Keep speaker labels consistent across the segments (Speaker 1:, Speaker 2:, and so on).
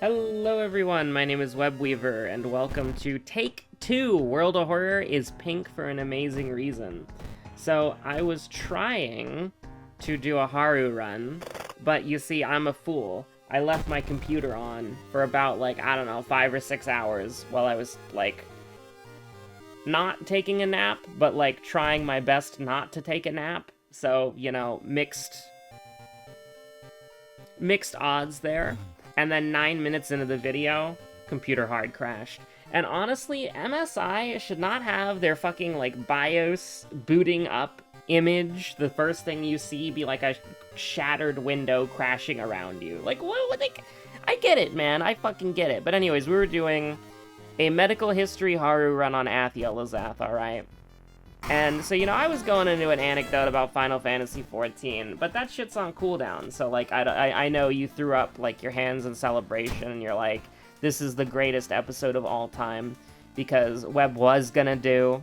Speaker 1: Hello everyone, my name is Webweaver, and welcome to Take 2! World of Horror is pink for an amazing reason. So, I was trying to do a Haru run, but you see, I'm a fool. I left my computer on for about, I don't know, 5 or 6 hours while I was, not taking a nap, but, trying my best not to take a nap. So, you know, mixed odds there. And then 9 minutes into the video, computer hard crashed. And honestly, MSI should not have their fucking, BIOS booting up image, the first thing you see, be like a shattered window crashing around you. What would they... I get it, man. I fucking get it. But anyways, we were doing a medical history Haru run on Athia Lazath, alright? And so, you know, I was going into an anecdote about Final Fantasy XIV, but that shit's on cooldown, so, I know you threw up, your hands in celebration, and you're like, this is the greatest episode of all time, because Web was gonna do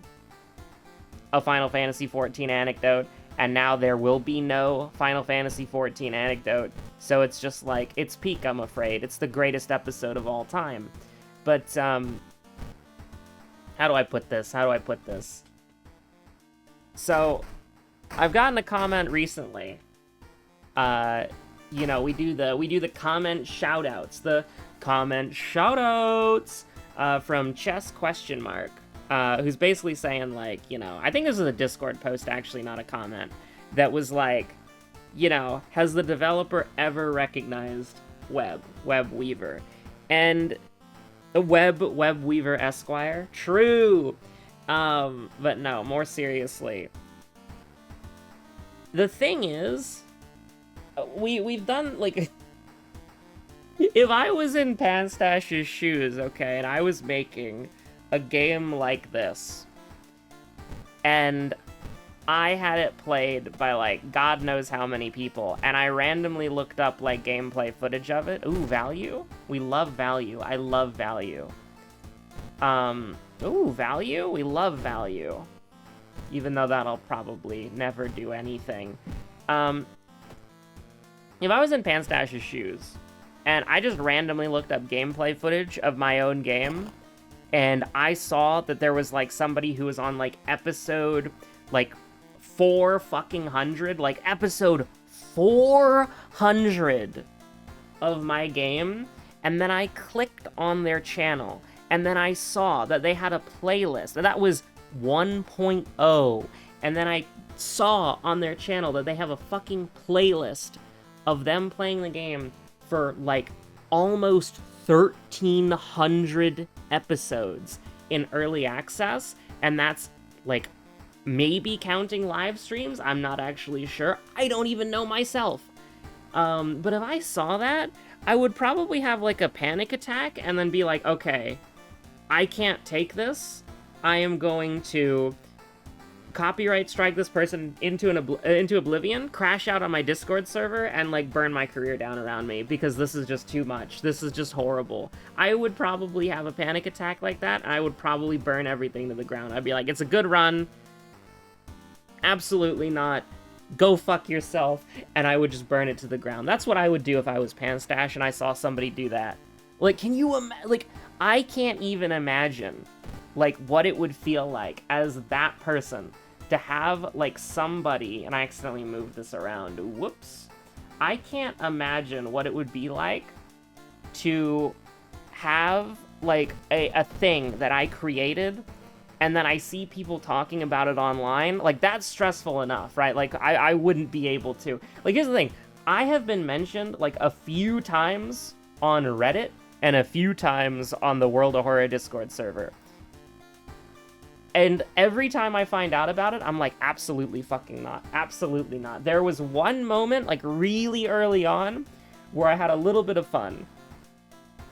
Speaker 1: a Final Fantasy XIV anecdote, and now there will be no Final Fantasy XIV anecdote, so it's just it's peak, I'm afraid. It's the greatest episode of all time. But, how do I put this? So, I've gotten a comment recently. You know, we do the comment shoutouts. The comment shoutouts from Chess question mark, who's basically saying you know, I think this is a Discord post actually, not a comment, that was you know, has the developer ever recognized Webweaver? And Webweaver Esquire? True! But no, more seriously. The thing is, we've done, if I was in Panstash's shoes, okay, and I was making a game like this, and I had it played by, God knows how many people, and I randomly looked up, gameplay footage of it. Ooh, value? We love value. I love value. Ooh, value? We love value. Even though that'll probably never do anything. If I was in Panstash's shoes, and I just randomly looked up gameplay footage of my own game, and I saw that there was, somebody who was on, episode, 400, episode 400 of my game, and then I clicked on their channel, and then I saw that they had a playlist, and that was 1.0, and then I saw on their channel that they have a fucking playlist of them playing the game for, almost 1,300 episodes in early access, and that's, maybe counting live streams? I'm not actually sure. I don't even know myself. But if I saw that, I would probably have, a panic attack, and then be like, okay, I can't take this. I am going to copyright strike this person into oblivion, crash out on my Discord server, and, burn my career down around me, because this is just too much. This is just horrible. I would probably have a panic attack like that, and I would probably burn everything to the ground. I'd be like, it's a good run. Absolutely not. Go fuck yourself. And I would just burn it to the ground. That's what I would do if I was Panstash and I saw somebody do that. Can you imagine? I can't even imagine, what it would feel like as that person to have, somebody, and I accidentally moved this around, whoops. I can't imagine what it would be like to have, a thing that I created, and then I see people talking about it online. That's stressful enough, right? I wouldn't be able to. Here's the thing. I have been mentioned, a few times on Reddit, and a few times on the World of Horror Discord server. And every time I find out about it, I'm like, absolutely fucking not. Absolutely not. There was one moment, really early on, where I had a little bit of fun.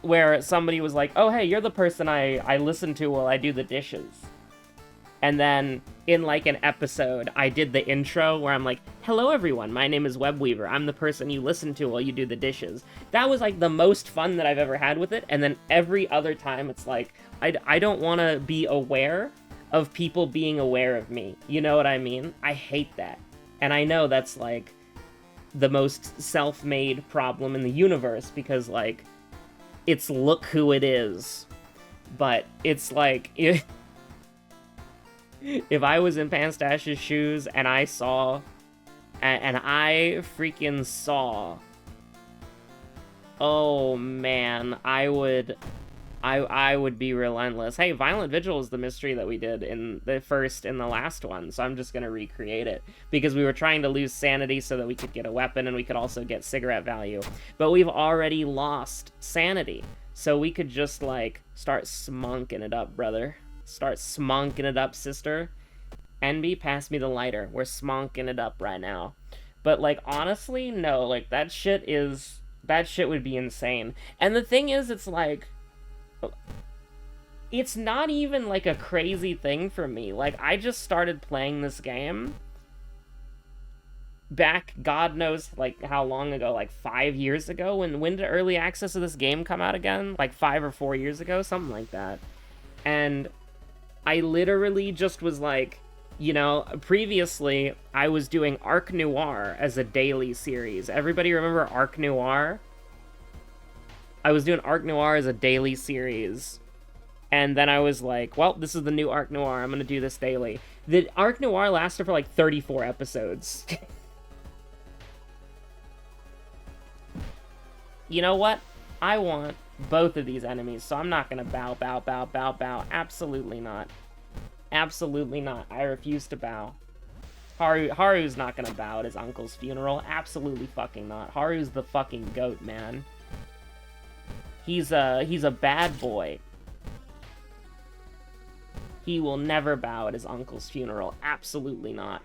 Speaker 1: Where somebody was like, oh, hey, you're the person I listen to while I do the dishes. And then, in, an episode, I did the intro where I'm like, hello, everyone, my name is Webweaver. I'm the person you listen to while you do the dishes. That was, the most fun that I've ever had with it. And then every other time, it's I don't want to be aware of people being aware of me. You know what I mean? I hate that. And I know that's, the most self-made problem in the universe, because, it's look who it is. But it's like, if I was in Panstash's shoes and I saw, and I freaking saw, oh man, I would be relentless. Hey, Violent Vigil is the mystery that we did in the last one, so I'm just gonna recreate it. Because we were trying to lose sanity so that we could get a weapon and we could also get cigarette value. But we've already lost sanity. So we could just, like, start smonking it up, brother. Start smonking it up, sister. NB, pass me the lighter. We're smonking it up right now. But, like, honestly, no. Like, that shit would be insane. And the thing is, it's like, it's not even, like, a crazy thing for me. Like, I just started playing this game back, God knows, like, how long ago, like, 5 years ago? When did early access of this game come out again? Like, 5 or 4 years ago? Something like that. And I literally just was like, you know, previously, I was doing Arc Noir as a daily series. Everybody remember Arc Noir? I was doing Arc Noir as a daily series. And then I was like, well, this is the new Arc Noir. I'm gonna do this daily. The Arc Noir lasted for, like, 34 episodes. You know what? I want both of these enemies, so I'm not gonna bow. Absolutely not. Absolutely not. I refuse to bow. Haru's not gonna bow at his uncle's funeral. Absolutely fucking not. Haru's the fucking goat, man. He's a bad boy. He will never bow at his uncle's funeral. Absolutely not.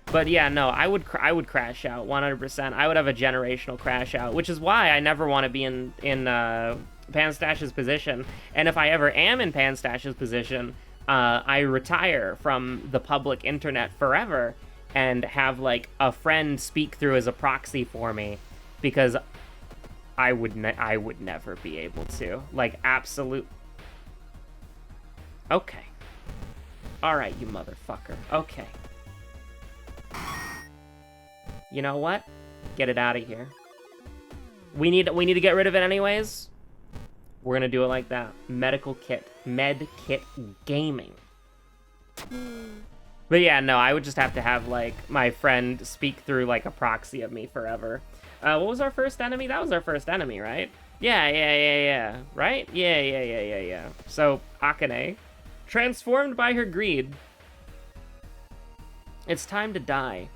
Speaker 1: But yeah, no, I would crash out 100%. I would have a generational crash out, which is why I never want to be in Panstash's position. And if I ever am in Panstash's position, I retire from the public internet forever and have, like, a friend speak through as a proxy for me, because I would never be able to. Like, absolute. Okay. All right, you motherfucker. Okay. You know what? Get it out of here. We need to get rid of it anyways. We're gonna do it like that. Medical kit. Med kit gaming. But yeah, no, I would just have to have, like, my friend speak through, like, a proxy of me forever. What was our first enemy? That was our first enemy, right? Yeah. Right? Yeah. So, Akane, transformed by her greed. It's time to die.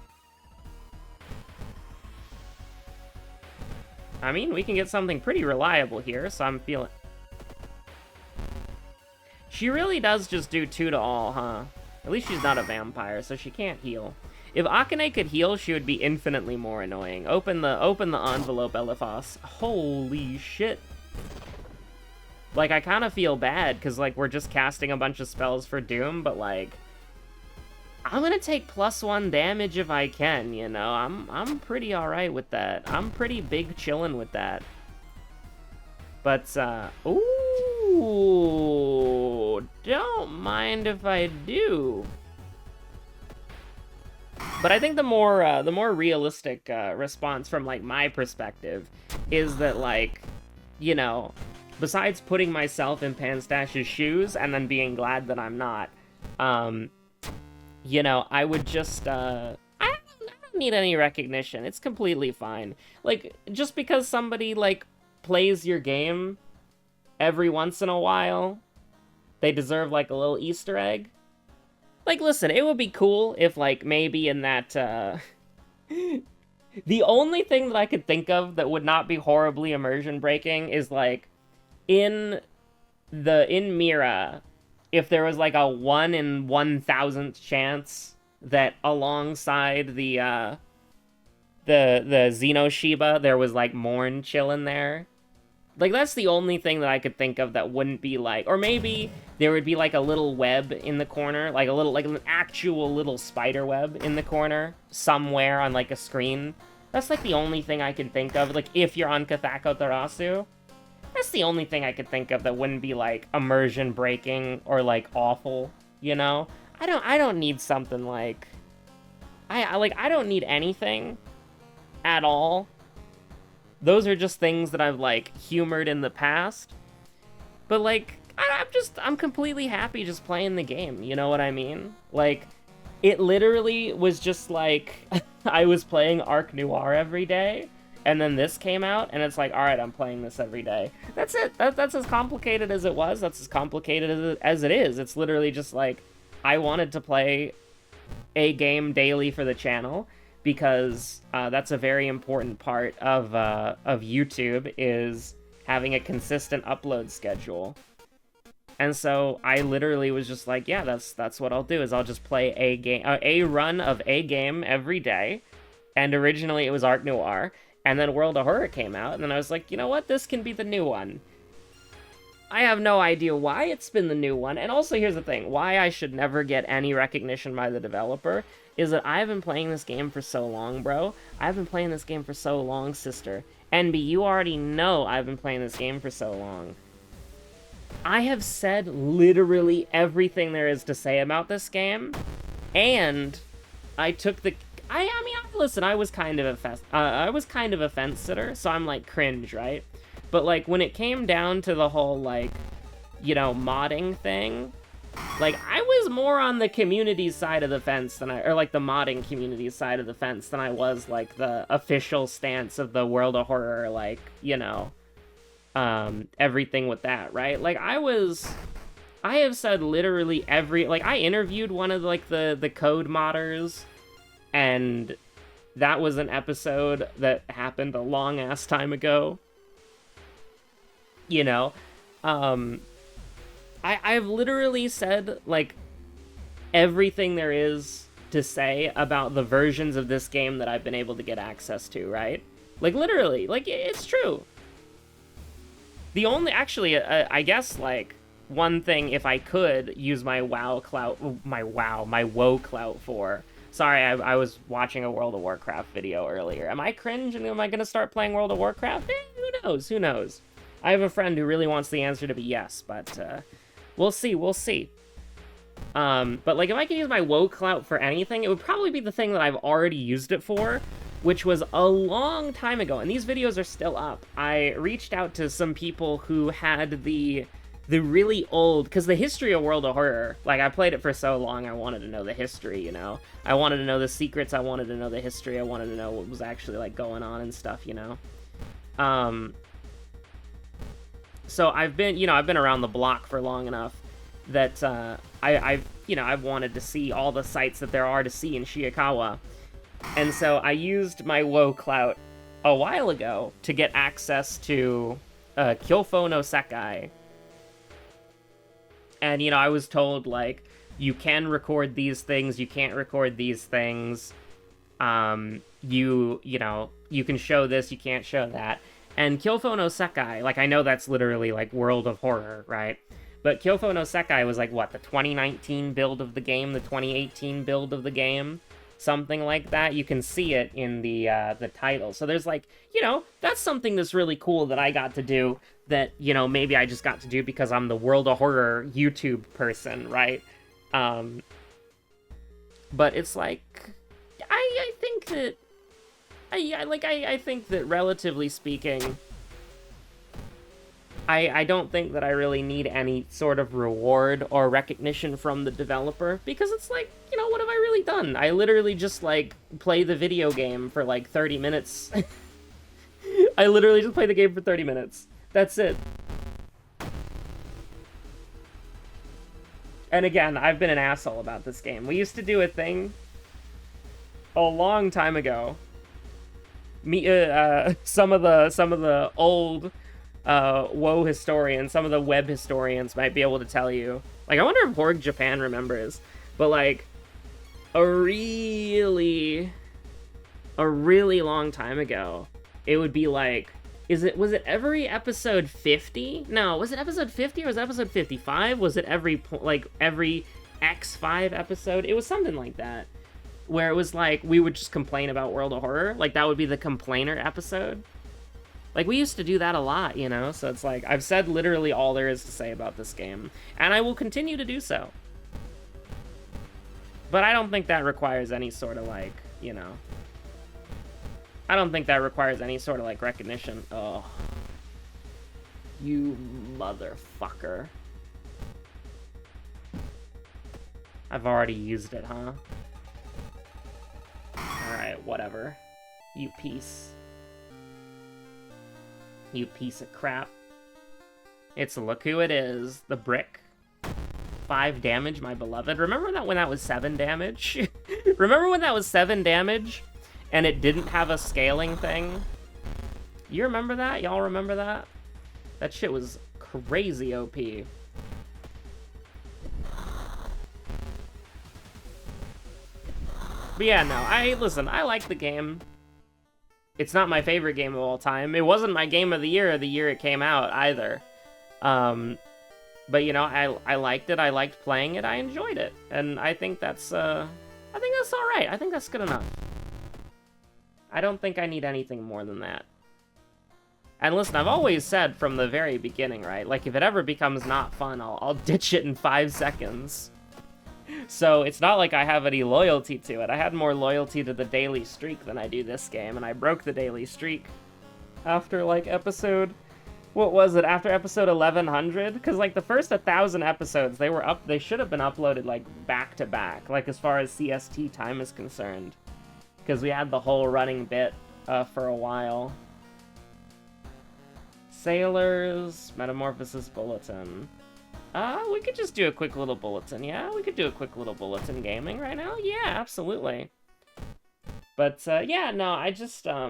Speaker 1: I mean, we can get something pretty reliable here, so I'm feeling... She really does just do 2 to all, huh? At least she's not a vampire, so she can't heal. If Akane could heal, she would be infinitely more annoying. Open the envelope, Eliphas. Holy shit. Like, I kind of feel bad, because, like, we're just casting a bunch of spells for Doom, but, like... I'm gonna take +1 damage if I can, you know? I'm pretty alright with that. I'm pretty big chillin' with that. But, ooh, don't mind if I do. But I think the more realistic response from, like, my perspective is that, like, you know, besides putting myself in Panstash's shoes and then being glad that I'm not, you know, I would just, I don't need any recognition. It's completely fine. Like, just because somebody, like, plays your game every once in a while, they deserve, like, a little Easter egg. Like, listen, it would be cool if, like, maybe in that, the only thing that I could think of that would not be horribly immersion breaking is, like, in Mira, if there was, like, a 1 in 1,000th chance that alongside the Xenoshiba, there was, like, Morn chillin' there. Like, that's the only thing that I could think of that wouldn't be, like... Or maybe there would be, like, a little web in the corner. Like, an actual little spider web in the corner somewhere on, like, a screen. That's, like, the only thing I can think of. Like, if you're on Kathako Tarasu. That's the only thing I could think of that wouldn't be, like, immersion breaking or, like, awful, you know? I don't need something like... I don't need anything at all those are just things that I've, like, humored in the past. But, like, I'm completely happy just playing the game, you know what I mean? Like, it literally was just like, I was playing Arc Noir every day, and then this came out, and it's like, alright, I'm playing this every day. That's it. That's as complicated as it was. That's as complicated as it is. It's literally just like, I wanted to play a game daily for the channel, because that's a very important part of YouTube, is having a consistent upload schedule. And so I literally was just like, yeah, that's what I'll do, is I'll just play a run of a game every day. And originally it was Arc Noir, and then World of Horror came out, and then I was like, you know what, this can be the new one. I have no idea why it's been the new one, and also here's the thing, why I should never get any recognition by the developer is that I've been playing this game for so long, bro. I've been playing this game for so long, sister. NB, you already know I've been playing this game for so long. I have said literally everything there is to say about this game, and I took the... I mean, listen, I was kind of a fence sitter, so I'm like cringe, right? But like when it came down to the whole like, you know, modding thing, like I was more on the community side of the fence than or like the modding community side of the fence than I was like the official stance of the World of Horror, like, you know, everything with that, right? Like I have said literally like I interviewed one of like the code modders, and that was an episode that happened a long ass time ago. You know, I've literally said like everything there is to say about the versions of this game that I've been able to get access to, right? Like literally, like it's true. The only, actually, I guess, like, one thing, if I could use my WoW clout, my WoW clout for... Sorry, I was watching a World of Warcraft video earlier. Am I cringe and am I going to start playing World of Warcraft? Who knows? Who knows? I have a friend who really wants the answer to be yes, but we'll see, we'll see. But, like, if I could use my WoW clout for anything, it would probably be the thing that I've already used it for, which was a long time ago, and these videos are still up. I reached out to some people who had the really old, because the history of World of Horror, like, I played it for so long, I wanted to know the history, you know? I wanted to know the secrets, I wanted to know the history, I wanted to know what was actually, like, going on and stuff, you know? So I've been around the block for long enough that, I've wanted to see all the sites that there are to see in Shiikawa. And so I used my WoW clout a while ago to get access to Kyofo no Sekai. And, you know, I was told, like, you can record these things, you can't record these things. You know, you can show this, you can't show that. And Kyofo no Sekai, like, I know that's literally, like, World of Horror, right? But Kyofo no Sekai was, like, what, the 2019 build of the game, the 2018 build of the game? Something like that. You can see it in the title. So there's, like, you know, that's something that's really cool that I got to do that, you know, maybe I just got to do because I'm the World of Horror YouTube person, right? But it's like, I think that, I think that relatively speaking, I don't think that I really need any sort of reward or recognition from the developer, because it's like, you know, what have I really done? I literally just, like, play the video game for, like, 30 minutes. I literally just play the game for 30 minutes. That's it. And again, I've been an asshole about this game. We used to do a thing a long time ago. Some of the old WoW historians, some of the web historians might be able to tell you. Like, I wonder if Horg Japan remembers, but like a really long time ago, it would be like, was it every episode 50? No, was it episode 50 or was it episode 55? Was it every X5 episode? It was something like that, where it was like, we would just complain about World of Horror. Like, that would be the complainer episode. Like, we used to do that a lot, you know? So it's like, I've said literally all there is to say about this game, and I will continue to do so. But I don't think that requires any sort of, like, you know, I don't think that requires any sort of, like, recognition. Oh. You motherfucker. I've already used it, huh? Alright, whatever. You piece. You piece of crap. It's look who it is. The brick. 5 damage, my beloved. Remember that when that was 7 damage? Remember when that was 7 damage? And it didn't have a scaling thing? You remember that? Y'all remember that? That shit was crazy OP. But yeah, no, listen, I like the game. It's not my favorite game of all time. It wasn't my game of the year it came out, either. But, you know, I liked it, I liked playing it, I enjoyed it. And I think that's alright. I think that's good enough. I don't think I need anything more than that. And listen, I've always said from the very beginning, right? Like, if it ever becomes not fun, I'll ditch it in 5 seconds. So it's not like I have any loyalty to it. I had more loyalty to the daily streak than I do this game, and I broke the daily streak after, like, episode... What was it? After episode 1100? Because, like, the first 1,000 episodes, they should have been uploaded, like, back-to-back, like, as far as CST time is concerned. Because we had the whole running bit for a while. Sailors, Metamorphosis Bulletin. We could just do a quick little bulletin, yeah? We could do a quick little bulletin gaming right now? Yeah, absolutely. But, yeah, no, I just, I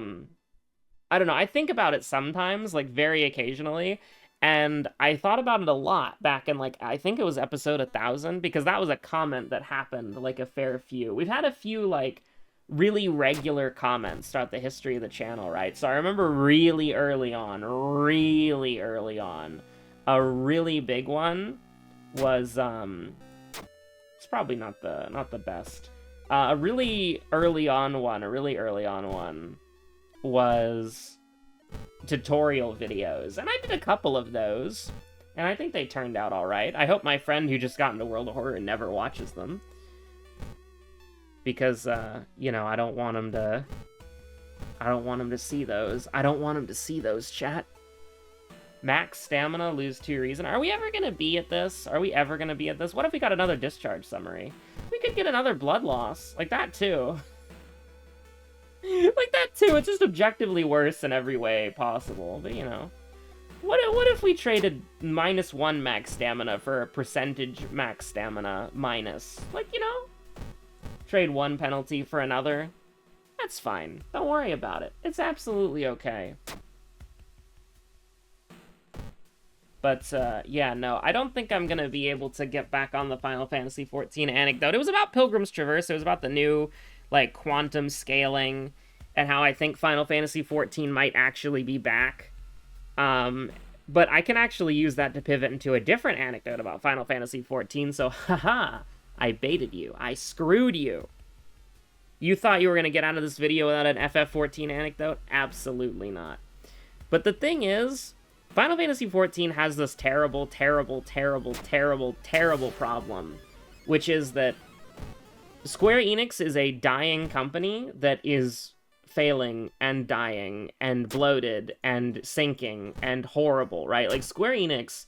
Speaker 1: don't know, I think about it sometimes, like, very occasionally, and I thought about it a lot back in, like, I think it was episode 1000, because that was a comment that happened, like, a fair few. We've had a few, like, really regular comments throughout the history of the channel, right? So I remember really early on, a really big one was, it's probably not the best. A really early on one was tutorial videos, and I did a couple of those, and I think they turned out alright. I hope my friend who just got into World of Horror never watches them. Because, you know, I don't want him to see those. I don't want him to see those, chat. Max stamina, lose 2 reason. Are we ever gonna be at this? What if we got another discharge summary? We could get another blood loss. Like that, too. It's just objectively worse in every way possible. But, you know. What if we traded -1 max stamina for a percentage max stamina minus? Like, you know? Trade one penalty for another. That's fine. Don't worry about it. It's absolutely okay. But, yeah, no, I don't think I'm gonna be able to get back on the Final Fantasy XIV anecdote. It was about Pilgrim's Traverse. It was about the new, like, quantum scaling and how I think Final Fantasy XIV might actually be back. But I can actually use that to pivot into a different anecdote about Final Fantasy XIV, so haha, I baited you. I screwed you. You thought you were going to get out of this video without an FF14 anecdote? Absolutely not. But the thing is, Final Fantasy XIV has this terrible problem, which is that Square Enix is a dying company that is failing and dying and bloated and sinking and horrible, right? Like, Square Enix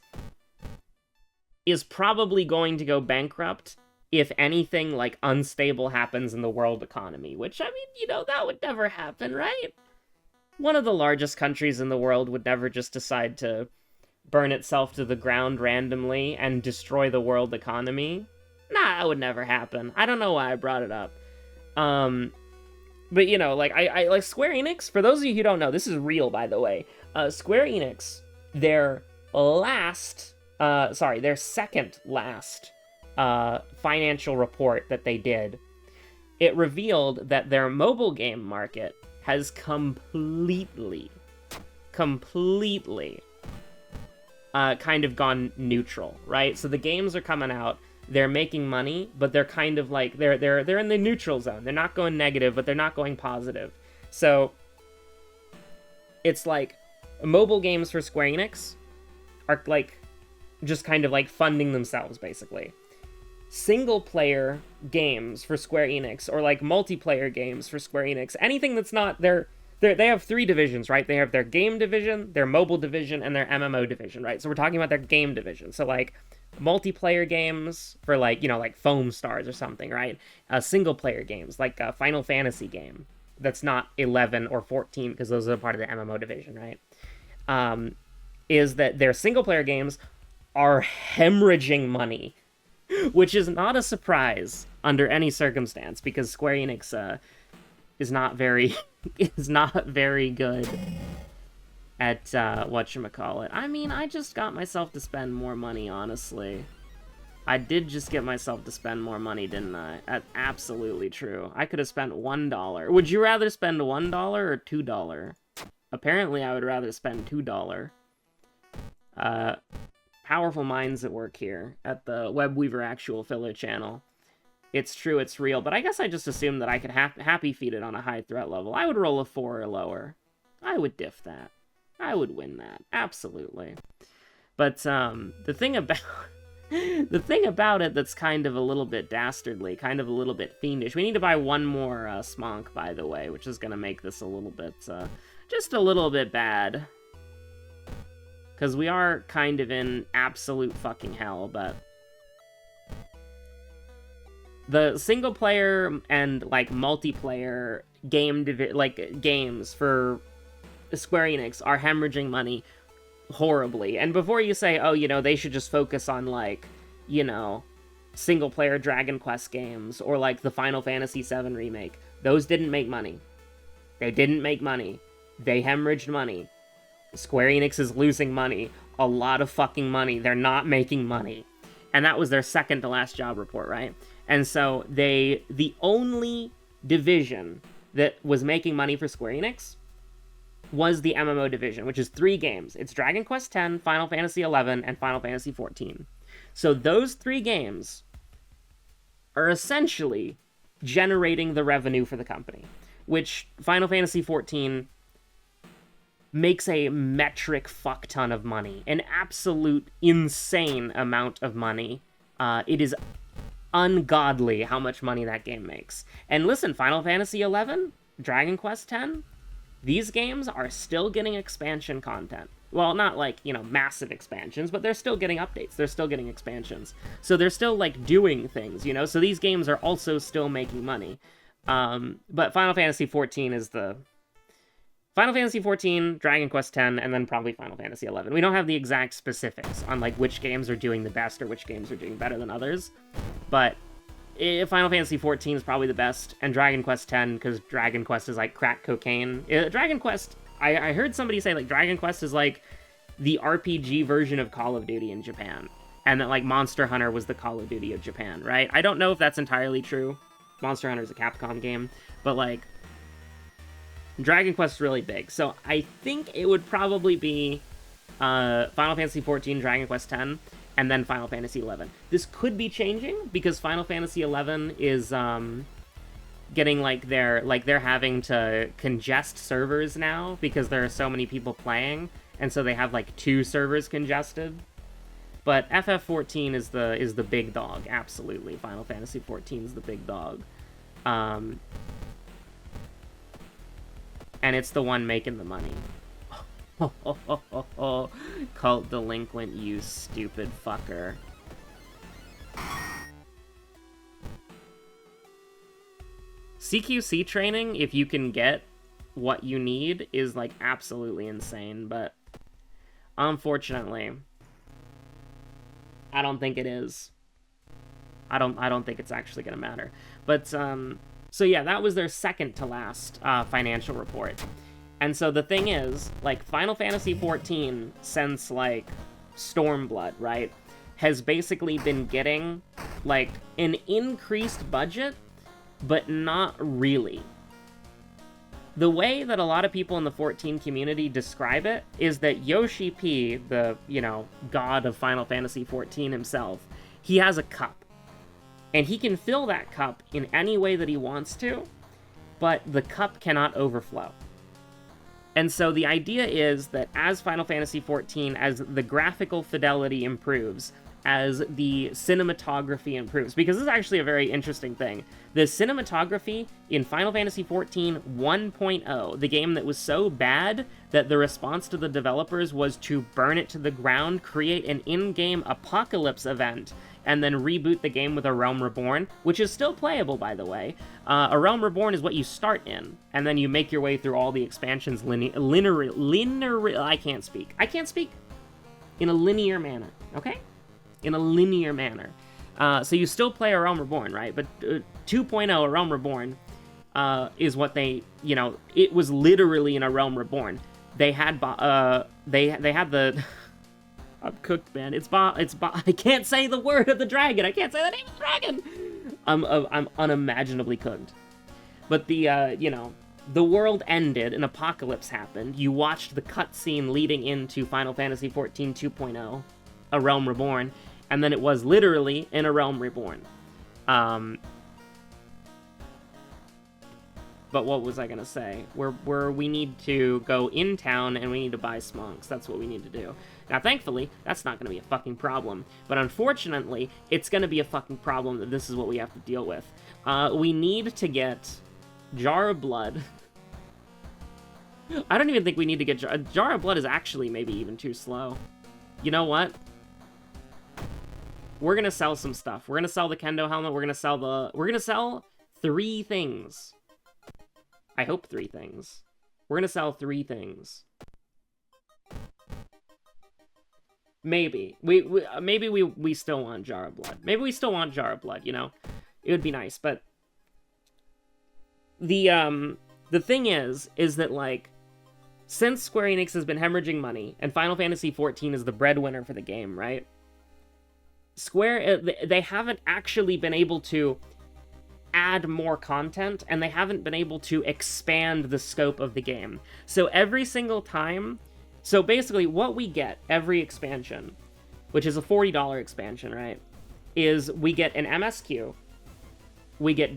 Speaker 1: is probably going to go bankrupt if anything, like, unstable happens in the world economy, which, I mean, you know, that would never happen, right? One of the largest countries in the world would never just decide to burn itself to the ground randomly and destroy the world economy. Nah, that would never happen. I don't know why I brought it up. But, you know, like, I like Square Enix, for those of you who don't know, this is real, by the way. Square Enix, their second last financial report that they did, it revealed that their mobile game market has completely kind of gone neutral, right? So the games are coming out, they're making money, but they're kind of like, they're in the neutral zone. They're not going negative, but they're not going positive. So it's like mobile games for Square Enix are like just kind of like funding themselves, basically. Single player games for Square Enix, or like multiplayer games for Square Enix, anything that's not, they're they have three divisions, right? They have their game division, their mobile division, and their MMO division, right? So we're talking about their game division. So like multiplayer games for like, you know, like Foam Stars or something, right? Single player games like a Final Fantasy game that's not 11 or 14 because those are part of the MMO division, right? Is that their single player games are hemorrhaging money, which is not a surprise under any circumstance because Square Enix is not very good at whatchamacallit. I mean, I just got myself to spend more money, honestly. I did just get myself to spend more money, didn't I? That's absolutely true. I could have spent $1. Would you rather spend $1 or $2? Apparently, I would rather spend $2. Powerful minds at work here at the Webweaver Actual Filler channel. It's true, it's real, but I guess I just assumed that I could happy feed it on a high threat level. I would roll a 4 or lower. I would diff that. I would win that. Absolutely. But the thing about it that's kind of a little bit dastardly, kind of a little bit fiendish. We need to buy one more smonk, by the way, which is going to make this a little bit, just a little bit bad. Because we are kind of in absolute fucking hell, but the single player and like multiplayer games for Square Enix are hemorrhaging money horribly. And before you say, oh, you know, they should just focus on like, you know, single player Dragon Quest games or like the Final Fantasy VII remake, those didn't make money. They didn't make money. They hemorrhaged money. Square Enix is losing money. A lot of fucking money. They're not making money. And that was their second to last job report, right? And so the only division that was making money for Square Enix was the MMO division, which is 3 games. It's Dragon Quest X, Final Fantasy XI, and Final Fantasy XIV. So those 3 games are essentially generating the revenue for the company, which Final Fantasy XIV makes a metric fuck ton of money, an absolute insane amount of money. It is ungodly how much money that game makes. And listen, Final Fantasy XI, Dragon Quest X, these games are still getting expansion content. Well, not like, you know, massive expansions, but they're still getting updates. They're still getting expansions. So they're still, like, doing things, you know? So these games are also still making money. But Final Fantasy XIV is the... Final Fantasy XIV, Dragon Quest X, and then probably Final Fantasy XI. We don't have the exact specifics on, like, which games are doing the best or which games are doing better than others. But Final Fantasy XIV is probably the best, and Dragon Quest X, because Dragon Quest is, like, crack cocaine. Dragon Quest... I heard somebody say, like, Dragon Quest is, like, the RPG version of Call of Duty in Japan. And that, like, Monster Hunter was the Call of Duty of Japan, right? I don't know if that's entirely true. Monster Hunter is a Capcom game. But, like, Dragon Quest is really big. So I think it would probably be Final Fantasy XIV, Dragon Quest X, and then Final Fantasy XI. This could be changing, because Final Fantasy XI is... getting they're having to congest servers now because there are so many people playing, and so they have like 2 servers congested. But FF14 is the big dog, absolutely. Final Fantasy 14 is the big dog, and it's the one making the money. Cult delinquent, you stupid fucker. CQC training, if you can get what you need, is, like, absolutely insane, but unfortunately, I don't think it is. I don't think it's actually gonna matter. But, so yeah, that was their second to last financial report. And so the thing is, like, Final Fantasy XIV, since, like, Stormblood, right, has basically been getting, like, an increased budget, but not really. The way that a lot of people in the 14 community describe it is that Yoshi P, the, you know, god of Final Fantasy 14 himself, he has a cup. And he can fill that cup in any way that he wants to, but the cup cannot overflow. And so the idea is that as Final Fantasy 14, as the graphical fidelity improves, as the cinematography improves, because this is actually a very interesting thing. The cinematography in Final Fantasy XIV 1.0, the game that was so bad that the response to the developers was to burn it to the ground, create an in-game apocalypse event, and then reboot the game with A Realm Reborn, which is still playable, by the way. A Realm Reborn is what you start in, and then you make your way through all the expansions I can't speak. In a linear manner, okay? In a linear manner. So you still play A Realm Reborn, right? But 2.0, A Realm Reborn, is what they, it was literally in A Realm Reborn. They had, they had the... I'm cooked, man. I can't say the word of the dragon. I can't say the name of the dragon. I'm unimaginably cooked. But the world ended, an apocalypse happened. You watched the cutscene leading into Final Fantasy XIV 2.0, A Realm Reborn, and then it was literally in A Realm Reborn. But what was I gonna say? Where we need to go in town and we need to buy smonks. That's what we need to do. Now, thankfully, that's not gonna be a fucking problem. But unfortunately, it's gonna be a fucking problem that this is what we have to deal with. We need to get Jar of Blood. I don't even think we need to get Jar of Blood is actually maybe even too slow. You know what? We're gonna sell some stuff. We're gonna sell the Kendo helmet. We're gonna sell 3 things. I hope 3 things. We're gonna sell 3 things. Maybe. Maybe we still want Jar of Blood. Maybe we still want Jar of Blood, It would be nice, but... The thing is that, like, since Square Enix has been hemorrhaging money, and Final Fantasy XIV is the breadwinner for the game, right? Square, they haven't actually been able to add more content, and they haven't been able to expand the scope of the game. So every single time... So basically, what we get every expansion, which is a $40 expansion, right, is we get an MSQ, we get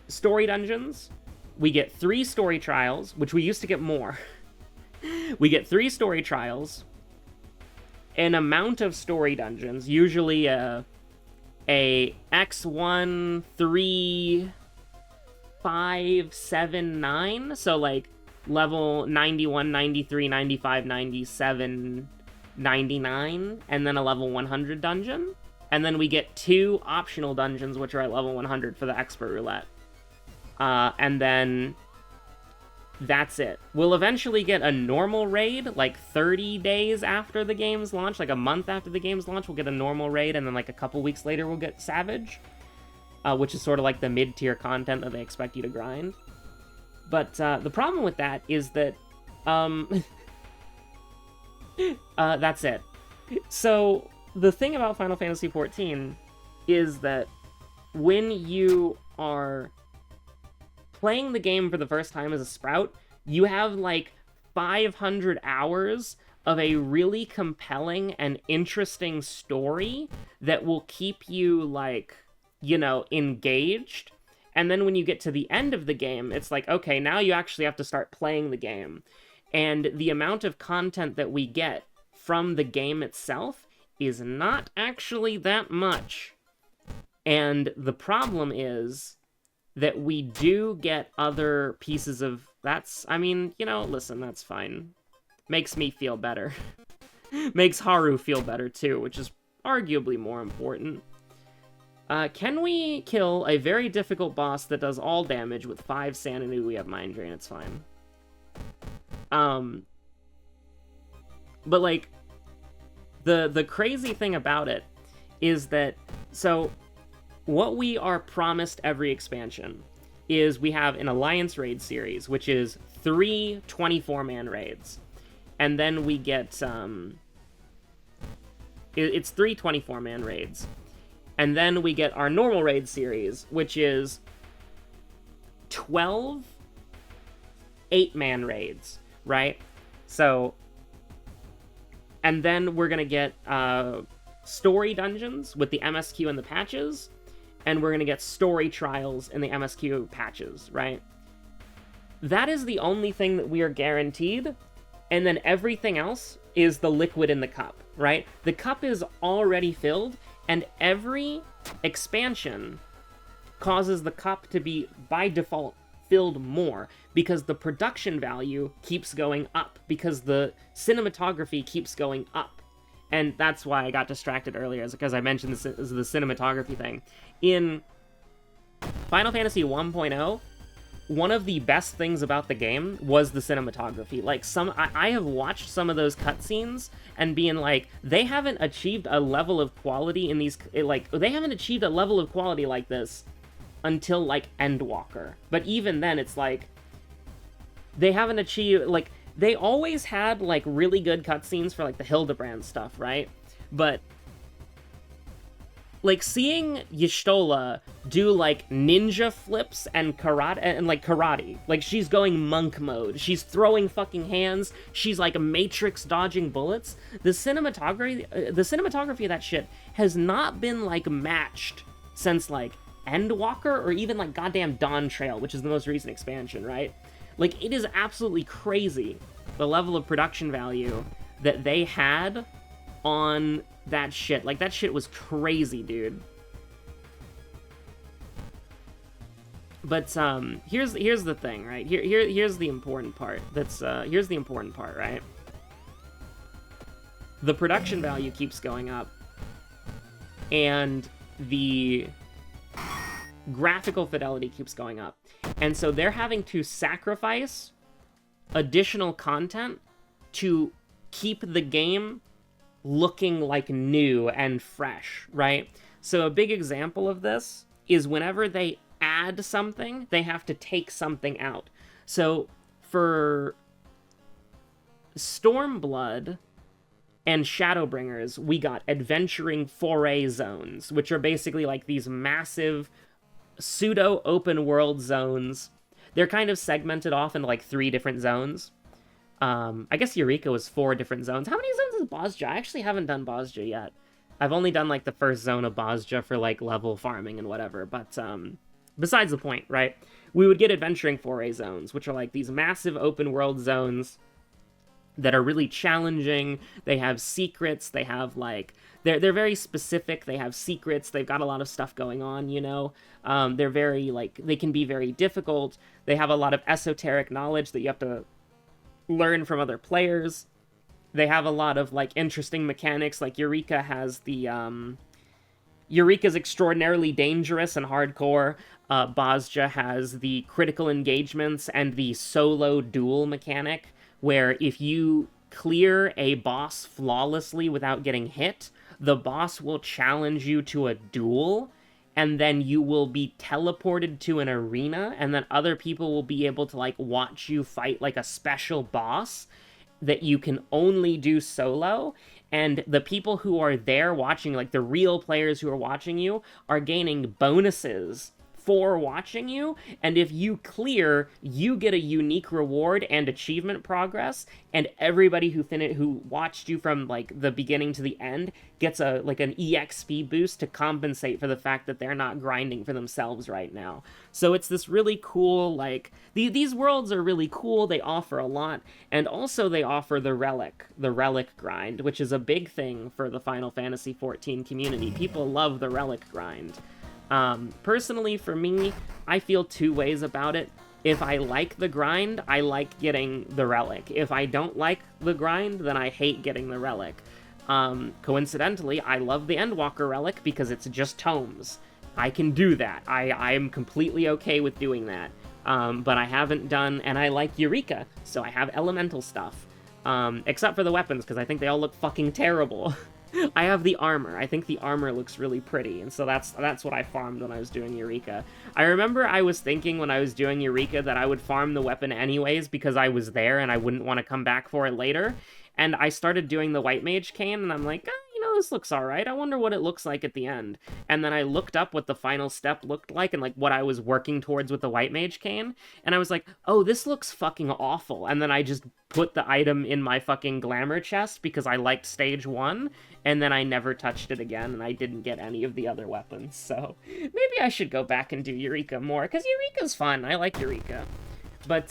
Speaker 1: story dungeons, we get 3 story trials, which we used to get more. We get 3 story trials, an amount of story dungeons, usually a X1, 3, 5, 7, 9, so like level 91, 93, 95, 97, 99, and then a level 100 dungeon. And then we get 2 optional dungeons, which are at level 100 for the Expert Roulette. And then that's it. We'll eventually get a normal raid, like 30 days after the game's launch, like a month after the game's launch, we'll get a normal raid, and then like a couple weeks later we'll get Savage, which is sort of like the mid-tier content that they expect you to grind. But the problem with that is that, that's it. So, the thing about Final Fantasy XIV is that when you are playing the game for the first time as a Sprout, you have like 500 hours of a really compelling and interesting story that will keep you, like, engaged. And then when you get to the end of the game, it's like, okay, now you actually have to start playing the game. And the amount of content that we get from the game itself is not actually that much. And the problem is that we do get other pieces of... listen, that's fine. Makes me feel better. Makes Haru feel better, too, which is arguably more important. Can we kill a very difficult boss that does all damage with 5 sanity? We have Mind Drain, it's fine. But, like, the crazy thing about it is that, so, what we are promised every expansion is we have an Alliance Raid series, which is 3 24-man raids. And then we get, it's 3 24-man raids. And then we get our normal raid series, which is 12 8-man raids, right? So, and then we're gonna get story dungeons with the MSQ and the patches, and we're gonna get story trials in the MSQ patches, right? That is the only thing that we are guaranteed, and then everything else is the liquid in the cup, right? The cup is already filled, and every expansion causes the cup to be, by default, filled more, because the production value keeps going up, because the cinematography keeps going up. And that's why I got distracted earlier, is because I mentioned the cinematography thing. In Final Fantasy 1.0, one of the best things about the game was the cinematography. Like, I have watched some of those cutscenes and being like, they haven't achieved a level of quality in these, they haven't achieved a level of quality like this until, like, Endwalker. But even then, it's like, they haven't achieved, like, they always had, like, really good cutscenes for, like, the Hildebrand stuff, right? But, like, seeing Y'shtola do, like, ninja flips and karate, like, she's going monk mode, she's throwing fucking hands, she's, like, matrix dodging bullets, the cinematography of that shit has not been, like, matched since, like, Endwalker, or even, like, goddamn Dawn Trail, which is the most recent expansion, right? Like, it is absolutely crazy, the level of production value that they had on that shit. Like, that shit was crazy, dude. But, here's the thing, right? Here's the important part. Here's the important part, right? The production value keeps going up, and the graphical fidelity keeps going up. And so they're having to sacrifice additional content to keep the game looking like new and fresh, right? So a big example of this is whenever they add something, they have to take something out. So for Stormblood and Shadowbringers, we got adventuring foray zones, which are basically like these massive pseudo open world zones. They're kind of segmented off into like 3 different zones. I guess Eureka was 4 different zones. How many zones is Bozja? I actually haven't done Bozja yet. I've only done like the first zone of Bozja for like level farming and whatever, but besides the point, right? We would get adventuring foray zones, which are like these massive open world zones that are really challenging. They have secrets, they have like, they're very specific, they have secrets, they've got a lot of stuff going on, you know? They're very, like, they can be very difficult, they have a lot of esoteric knowledge that you have to learn from other players. They have a lot of, like, interesting mechanics, like Eureka has the, Eureka's extraordinarily dangerous and hardcore. Bozja has the critical engagements and the solo duel mechanic, where if you clear a boss flawlessly without getting hit, the boss will challenge you to a duel, and then you will be teleported to an arena, and then other people will be able to, like, watch you fight, like, a special boss that you can only do solo, and the people who are there watching, like, the real players who are watching you, are gaining bonuses for watching you, and if you clear, you get a unique reward and achievement progress, and everybody who watched you from, like, the beginning to the end gets an EXP boost to compensate for the fact that they're not grinding for themselves right now. So it's this really cool, like, these worlds are really cool, they offer a lot, and also they offer the relic grind, which is a big thing for the Final Fantasy XIV community. People love the relic grind. Personally, for me, I feel 2 ways about it. If I like the grind, I like getting the relic. If I don't like the grind, then I hate getting the relic. Coincidentally, I love the Endwalker relic because it's just tomes. I can do that. I am completely okay with doing that. But I haven't done, and I like Eureka, so I have elemental stuff. Except for the weapons, because I think they all look fucking terrible. I have the armor. I think the armor looks really pretty, and so that's what I farmed when I was doing Eureka. I remember I was thinking when I was doing Eureka that I would farm the weapon anyways because I was there and I wouldn't want to come back for it later, and I started doing the White Mage Cane, and I'm like, this looks alright, I wonder what it looks like at the end. And then I looked up what the final step looked like and, like, what I was working towards with the White Mage Cane, and I was like, oh, this looks fucking awful, and then I just put the item in my fucking glamour chest because I liked stage 1, and then I never touched it again, and I didn't get any of the other weapons, so maybe I should go back and do Eureka more, because Eureka's fun, I like Eureka. But,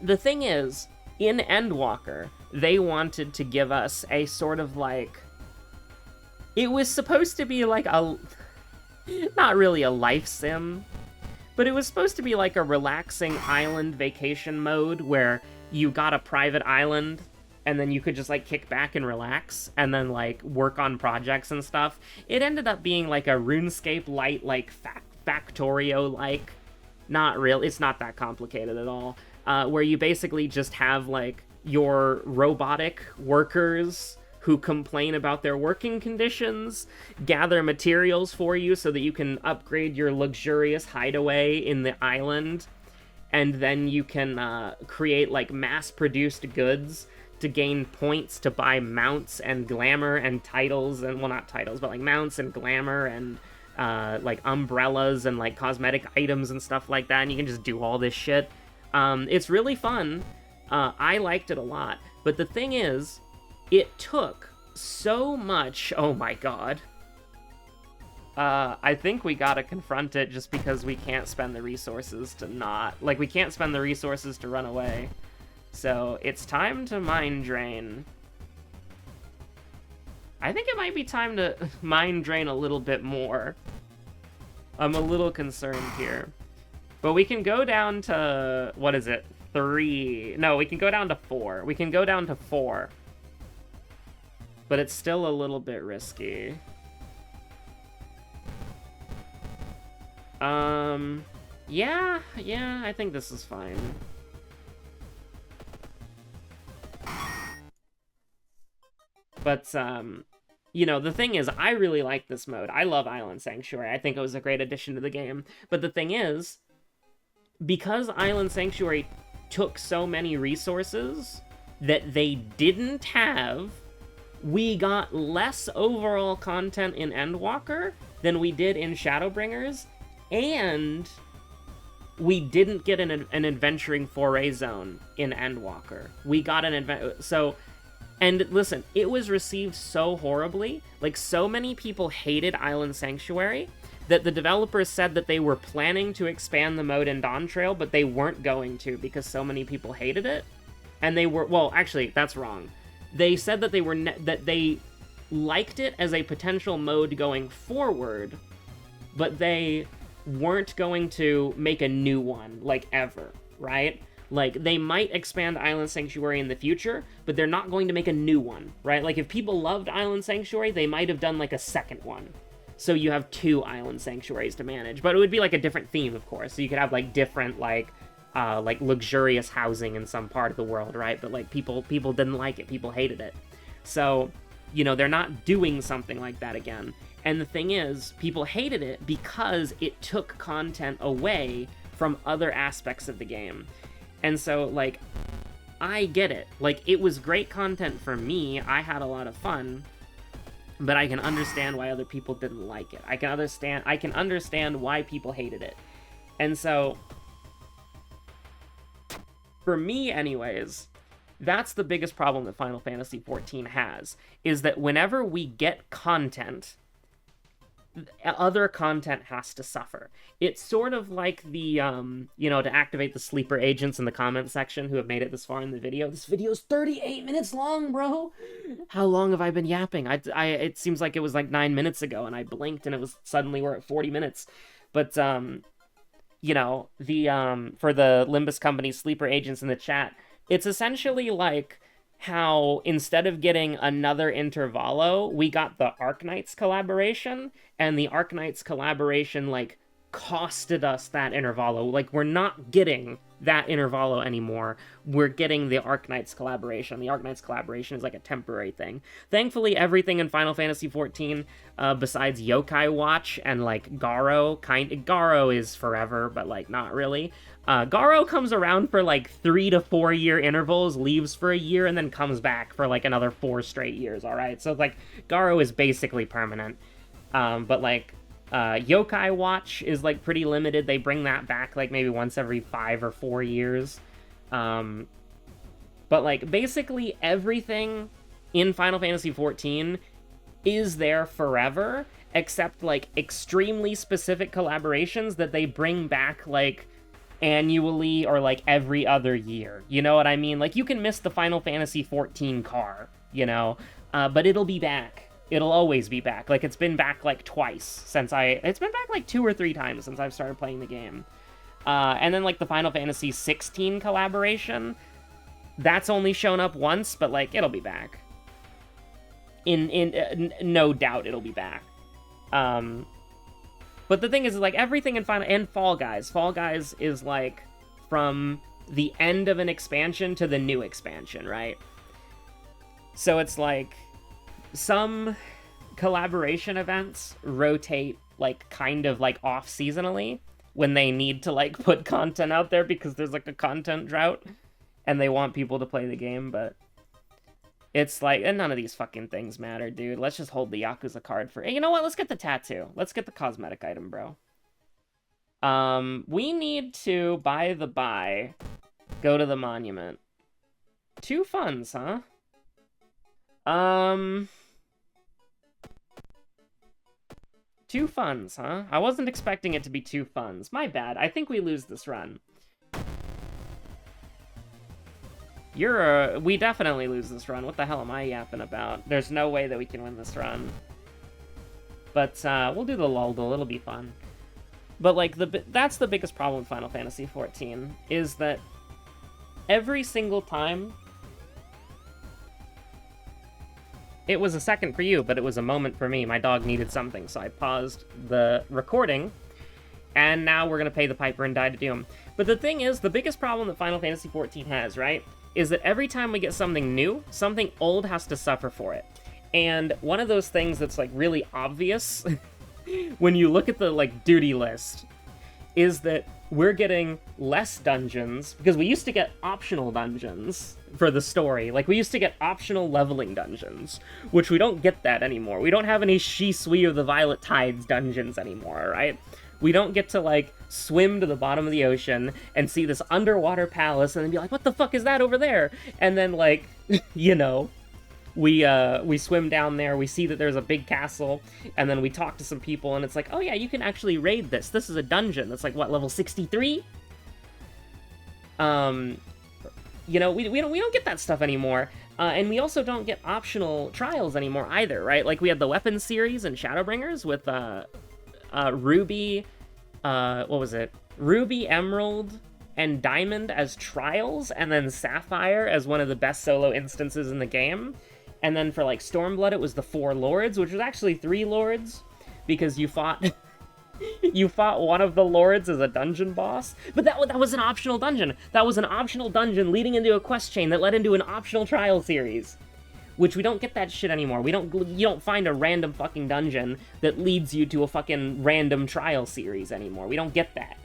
Speaker 1: the thing is, in Endwalker, they wanted to give us a sort of like... It was supposed to be like a... Not really a life sim, but it was supposed to be like a relaxing island vacation mode where you got a private island and then you could just like kick back and relax and then like work on projects and stuff. It ended up being like a RuneScape light, like Factorio like. Not real, it's not that complicated at all. Where you basically just have like your robotic workers who complain about their working conditions, gather materials for you so that you can upgrade your luxurious hideaway in the island, and then you can create like mass-produced goods to gain points to buy mounts and glamour and titles, and well, not titles, but like mounts and glamour and like umbrellas and like cosmetic items and stuff like that, and you can just do all this shit. It's really fun. I liked it a lot, but the thing is, it took so much... Oh my god. I think we gotta confront it just because we can't spend the resources to not... Like, we can't spend the resources to run away. So, it's time to mind drain. I think it might be time to mind drain a little bit more. I'm a little concerned here. But we can go down to... What is it? 3... No, we can go down to 4. We can go down to 4. But it's still a little bit risky. Yeah, I think this is fine. But, you know, the thing is, I really like this mode. I love Island Sanctuary. I think it was a great addition to the game. But the thing is, because Island Sanctuary took so many resources that they didn't have, we got less overall content in Endwalker than we did in Shadowbringers, and we didn't get an adventuring foray zone in Endwalker. We got an so, and listen, it was received so horribly, like so many people hated Island Sanctuary, that the developers said that they were planning to expand the mode in Dawn Trail, but they weren't going to because so many people hated it. And they were, well, actually, that's wrong. They said that they were that they liked it as a potential mode going forward, but they weren't going to make a new one, like, ever, right? Like, they might expand Island Sanctuary in the future, but they're not going to make a new one, right? Like, if people loved Island Sanctuary, they might have done, like, a second one. So you have 2 Island Sanctuaries to manage, but it would be, like, a different theme, of course. So you could have, like, different, like luxurious housing in some part of the world, right? But, like, people didn't like it. People hated it. So, you know, they're not doing something like that again. And the thing is, people hated it because it took content away from other aspects of the game. And so, like, I get it. Like, it was great content for me. I had a lot of fun. But I can understand why other people didn't like it. I can understand why people hated it. And so, for me anyways, that's the biggest problem that Final Fantasy XIV has, is that whenever we get content, other content has to suffer. It's sort of like the, you know, to activate the sleeper agents in the comment section who have made it this far in the video. This video's 38 minutes long, bro! How long have I been yapping? It seems like it was like 9 minutes ago, and I blinked, and it was suddenly we're at 40 minutes. But, you know, the, for the Limbus Company sleeper agents in the chat, it's essentially like how instead of getting another Intervalo, we got the Arknights collaboration, and the Arknights collaboration, like, costed us that Intervalo. Like, we're not getting that Intervalo anymore. We're getting the Arknights collaboration. The Arknights collaboration is like a temporary thing. Thankfully, everything in Final Fantasy XIV, besides Yokai Watch and, like, Garo is forever, but, like, not really. Garo comes around for, like, 3 to 4 year intervals, leaves for a year, and then comes back for, like, another 4 straight years, alright? So, like, Garo is basically permanent. But, like, Yokai Watch is, like, pretty limited. They bring that back, like, maybe once every 5 or 4 years. But, like, basically everything in Final Fantasy XIV is there forever, except, like, extremely specific collaborations that they bring back, like, annually or like every other year. You know what I mean? Like, you can miss the Final Fantasy 14 car, you know, but it'll be back. It'll always be back. Like, it's been back like twice since it's been back like 2 or 3 times since I've started playing the game. And then like the Final Fantasy 16 collaboration, that's only shown up once, but like it'll be back. No doubt it'll be back. But the thing is, like, everything in Fall Guys. Fall Guys is, like, from the end of an expansion to the new expansion, right? So it's, like, some collaboration events rotate, like, kind of, like, off-seasonally when they need to, like, put content out there because there's, like, a content drought and they want people to play the game, but it's like, and none of these fucking things matter, dude. Let's just hold the Yakuza card for... Hey, you know what? Let's get the tattoo. Let's get the cosmetic item, bro. We need to, by the by, go to the monument. 2 funds, huh? 2 funds, huh? I wasn't expecting it to be 2 funds. My bad. I think we lose this run. We definitely lose this run. What the hell am I yapping about? There's no way that we can win this run. But, we'll do the Luldle. It'll be fun. But, like, that's the biggest problem with Final Fantasy XIV, is that every single time... It was a second for you, but it was a moment for me. My dog needed something, so I paused the recording, and now we're gonna pay the piper and die to doom. But the thing is, the biggest problem that Final Fantasy XIV has, right, is that every time we get something new, something old has to suffer for it. And one of those things that's, like, really obvious when you look at the, like, duty list is that we're getting less dungeons, because we used to get optional dungeons for the story. Like, we used to get optional leveling dungeons, which we don't get that anymore. We don't have any Shisui of the Violet Tides dungeons anymore, right? We don't get to, like, swim to the bottom of the ocean and see this underwater palace and then be like, what the fuck is that over there? And then, like, you know, we swim down there, we see that there's a big castle, and then we talk to some people, and it's like, oh yeah, you can actually raid this. This is a dungeon that's, like, what, level 63? You know, we don't get that stuff anymore. And we also don't get optional trials anymore either, right? Like, we had the weapons series in Shadowbringers with, Ruby, what was it? Ruby, Emerald, and Diamond as trials, and then Sapphire as one of the best solo instances in the game. And then for, like, Stormblood, it was the 4 lords, which was actually 3 lords, because you fought... you fought one of the lords as a dungeon boss, but that was an optional dungeon. That was an optional dungeon leading into a quest chain that led into an optional trial series. Which we don't get that shit anymore. You don't find a random fucking dungeon that leads you to a fucking random trial series anymore. We don't get that.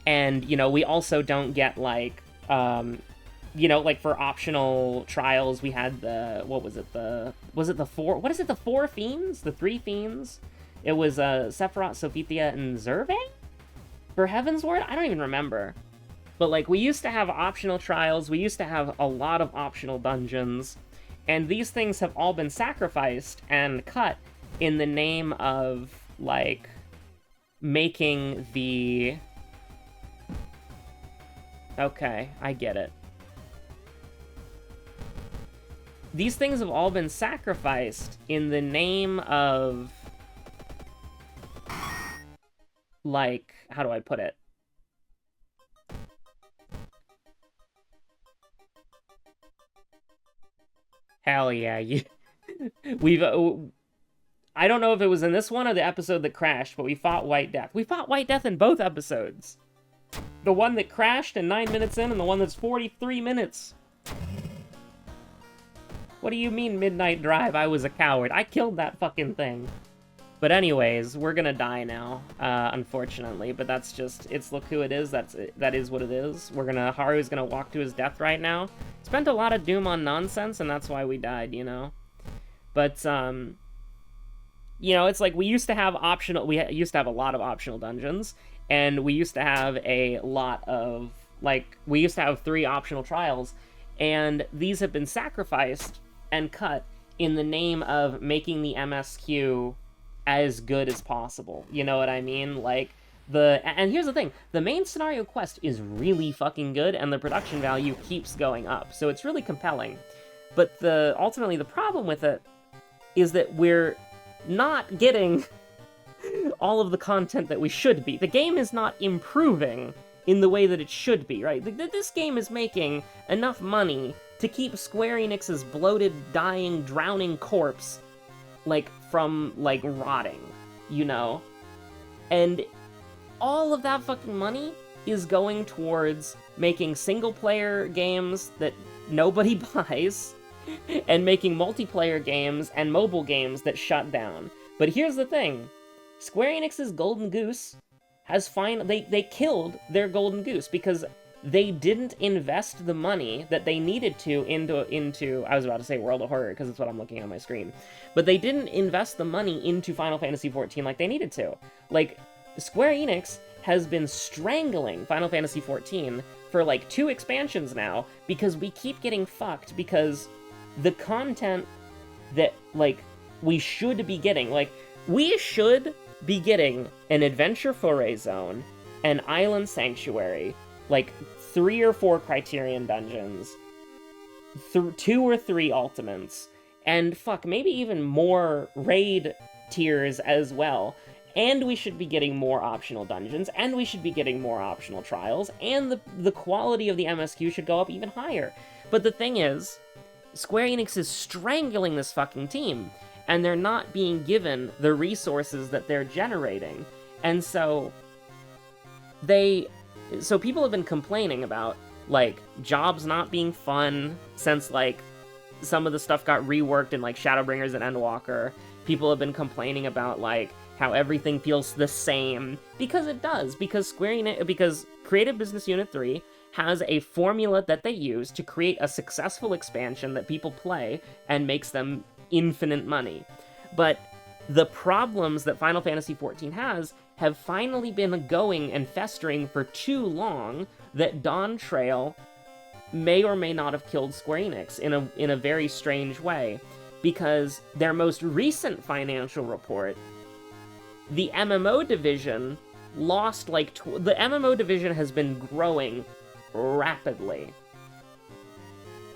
Speaker 1: And, you know, we also don't get, like, you know, like, for optional trials, we had the, what was it, the 4 fiends? The 3 fiends? It was, Sephiroth, Sophithia, and Zerve? For Heaven's Word? I don't even remember. But, like, we used to have optional trials, we used to have a lot of optional dungeons, and these things have all been sacrificed and cut in the name of, like, making the... Okay, I get it. These things have all been sacrificed in the name of... Like, how do I put it? Hell yeah, we've... I don't know if it was in this one or the episode that crashed, but we fought White Death. We fought White Death in both episodes. The one that crashed in 9 minutes in, and the one that's 43 minutes. What do you mean, Midnight Drive? I was a coward. I killed that fucking thing. But anyways, we're gonna die now, unfortunately. But that's just, look who it is. That is what it is. Haru's gonna walk to his death right now. Spent a lot of Doom on nonsense, and that's why we died, you know? But, you know, it's like we used to have used to have a lot of optional dungeons, and we used to have a lot of, like, we used to have 3 optional trials, and these have been sacrificed and cut in the name of making the MSQ as good as possible. You know what I mean? Like, And here's the thing, the main scenario quest is really fucking good, and the production value keeps going up, so it's really compelling. But ultimately the problem with it is that we're not getting all of the content that we should be. The game is not improving in the way that it should be, right? This game is making enough money to keep Square Enix's bloated, dying, drowning corpse, like, from, like, rotting, you know? And all of that fucking money is going towards making single-player games that nobody buys, and making multiplayer games and mobile games that shut down. But here's the thing. Square Enix's Golden Goose has they killed their Golden Goose because they didn't invest the money that they needed to into I was about to say World of Horror because that's what I'm looking at on my screen. But they didn't invest the money into Final Fantasy XIV like they needed to. Like, Square Enix has been strangling Final Fantasy XIV for like 2 expansions now because we keep getting fucked because the content that, like, we should be getting, like, we should be getting an Adventure Foray Zone, an Island Sanctuary, like 3 or 4 Criterion dungeons, 2 or 3 ultimates, and fuck, maybe even more raid tiers as well. And we should be getting more optional dungeons, and we should be getting more optional trials, and the quality of the MSQ should go up even higher. But the thing is, Square Enix is strangling this fucking team, and they're not being given the resources that they're generating. And so people have been complaining about, like, jobs not being fun since, like, some of the stuff got reworked in, like, Shadowbringers and Endwalker. People have been complaining about, like, how everything feels the same, because it does, because because Creative Business Unit 3 has a formula that they use to create a successful expansion that people play and makes them infinite money. But the problems that Final Fantasy XIV has have finally been going and festering for too long that Dawn Trail may or may not have killed Square Enix in a very strange way, because their most recent financial report, the MMO division lost like the MMO division has been growing rapidly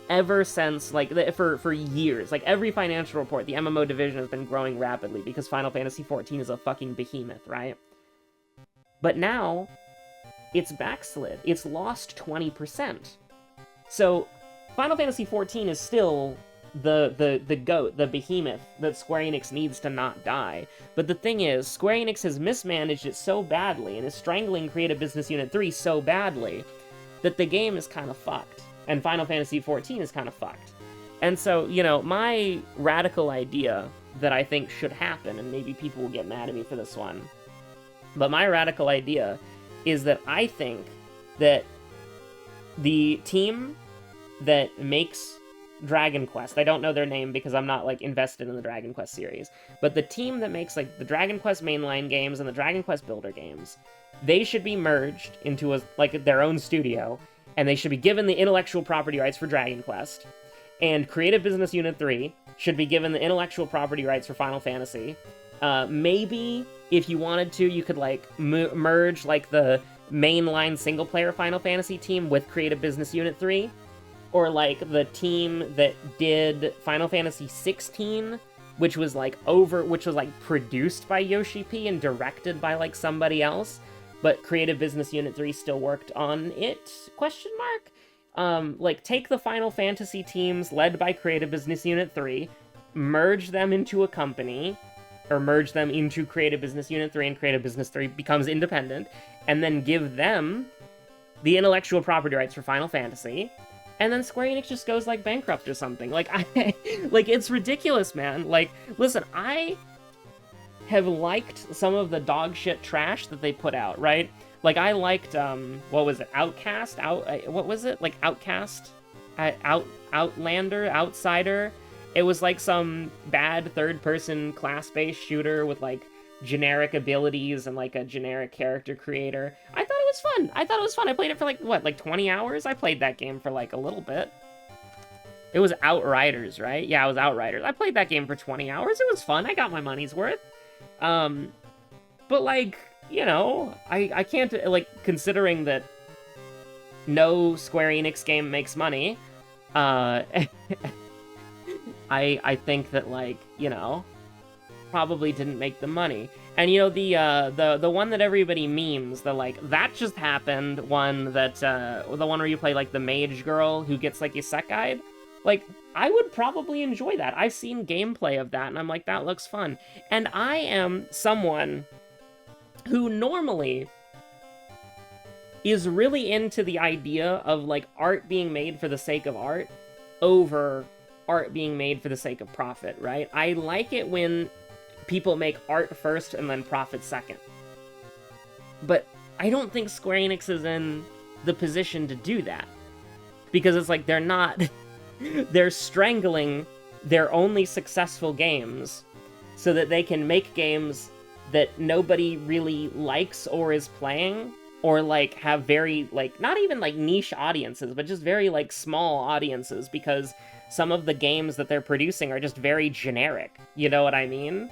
Speaker 1: ever since, like, for years. Like, every financial report, the MMO division has been growing rapidly because Final Fantasy XIV is a fucking behemoth, right? But now it's backslid. It's lost 20%. So Final Fantasy XIV is still the goat, the behemoth that Square Enix needs to not die. But the thing is, Square Enix has mismanaged it so badly and is strangling Creative Business Unit 3 so badly that the game is kind of fucked. And Final Fantasy XIV is kind of fucked. And so, you know, my radical idea that I think should happen, and maybe people will get mad at me for this one, but my radical idea is that I think that the team that makes Dragon Quest, I don't know their name because I'm not, like, invested in the Dragon Quest series, but the team that makes, like, the Dragon Quest mainline games and the Dragon Quest Builder games, they should be merged into their own studio, and they should be given the intellectual property rights for Dragon Quest, and Creative Business Unit 3 should be given the intellectual property rights for Final Fantasy. Maybe, if you wanted to, you could, like, merge, like, the mainline single-player Final Fantasy team with Creative Business Unit 3, or, like, the team that did Final Fantasy 16, which was, like, produced by Yoshi P and directed by, like, somebody else, but Creative Business Unit 3 still worked on it, ? Like, take the Final Fantasy teams led by Creative Business Unit 3, merge them into a company, or merge them into Creative Business Unit 3, and Creative Business 3 becomes independent, and then give them the intellectual property rights for Final Fantasy, and then Square Enix just goes, like, bankrupt or something. Like, like, it's ridiculous, man. Like, listen, I have liked some of the dog shit trash that they put out, right? Like, I liked, what was it, Outcast? What was it? Like, Outcast? Outlander? Outsider? It was, like, some bad third-person class-based shooter with, like, generic abilities and, like, a generic character creator. I thought it was fun. I played it for, like, what, like 20 hours? I played that game for, like, a little bit. It was Outriders, right? Yeah, it was Outriders. I played that game for 20 hours. It was fun. I got my money's worth. But, like, you know, I can't, like, considering that no Square Enix game makes money, I think that, like, you know, probably didn't make the money. And, you know, the one that everybody memes, the, like, that just happened one that, the one where you play, like, the mage girl who gets, like, isekai'd, like, I would probably enjoy that. I've seen gameplay of that, and I'm like, that looks fun. And I am someone who normally is really into the idea of, like, art being made for the sake of art over art being made for the sake of profit, right? I like it when people make art first and then profit second. But I don't think Square Enix is in the position to do that. Because it's like, they're not... they're strangling their only successful games so that they can make games that nobody really likes or is playing, or, like, have very, like, not even, like, niche audiences, but just very, like, small audiences, because some of the games that they're producing are just very generic. You know what I mean?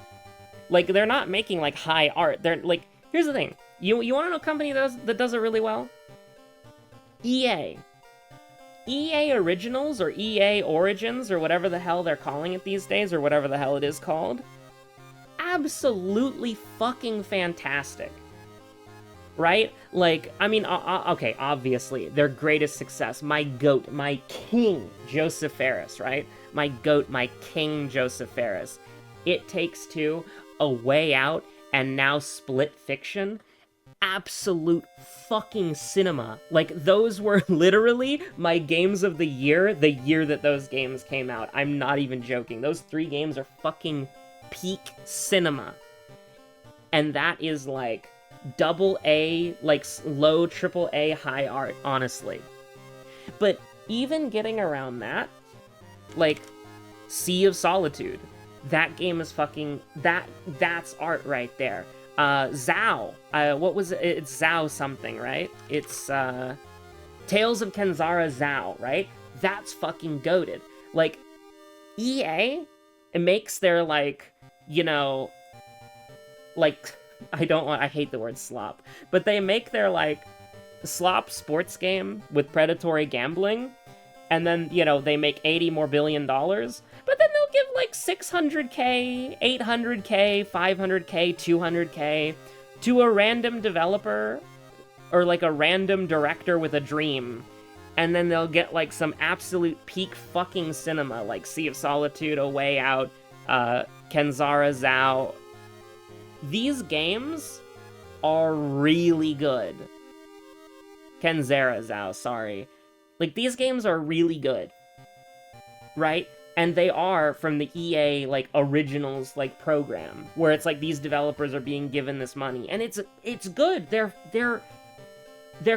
Speaker 1: Like, they're not making, like, high art. They're, like, here's the thing. You want to know a company that does it really well? EA. EA Originals, or EA Origins, or whatever the hell they're calling it these days, or whatever the hell it is called. Absolutely fucking fantastic. Right? Like, I mean, okay, obviously, their greatest success, my goat, my king, Joseph Fares, right? My goat, my king, Joseph Fares. It Takes Two, A Way Out, and now Split Fiction. Absolute fucking cinema. Like, those were literally my games of the year that those games came out. I'm not even joking. Those 3 games are fucking peak cinema. And that is, like, double A, like, low triple A high art, honestly. But even getting around that, like, Sea of Solitude, that game is fucking, that's art right there. Zao, what was it? It's Zao something, right? It's, Tales of Kenzara Zao, right? That's fucking goated. Like, EA, it makes their, like, you know, like, I hate the word slop, but they make their, like, slop sports game with predatory gambling, and then, you know, they make $80 billion more, but then they'll give, like, 600K, 800K, 500K, 200K to a random developer, or, like, a random director with a dream, and then they'll get, like, some absolute peak fucking cinema, like Sea of Solitude, A Way Out, Kenzara Zao. These games are really good. Kenzara Zao, sorry. Like, these games are really good, right? And they are from the EA, like, Originals, like, program, where it's like these developers are being given this money, and it's good. They're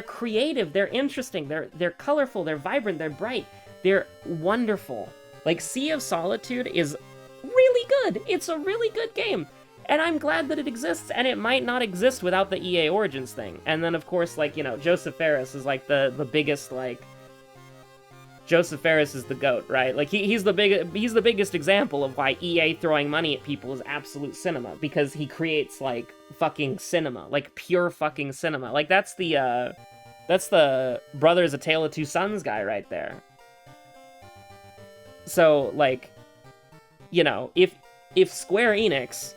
Speaker 1: creative, they're interesting, they're colorful, they're vibrant, they're bright, they're wonderful. Like, Sea of Solitude is really good. It's a really good game. And I'm glad that it exists, and it might not exist without the EA Origins thing. And then, of course, like, you know, Joseph Fares is, like, the biggest, like... Joseph Fares is the GOAT, right? Like, he's the biggest example of why EA throwing money at people is absolute cinema, because he creates, like, fucking cinema. Like, pure fucking cinema. Like, that's the Brothers: A Tale of Two Sons guy right there. So, like, you know, if Square Enix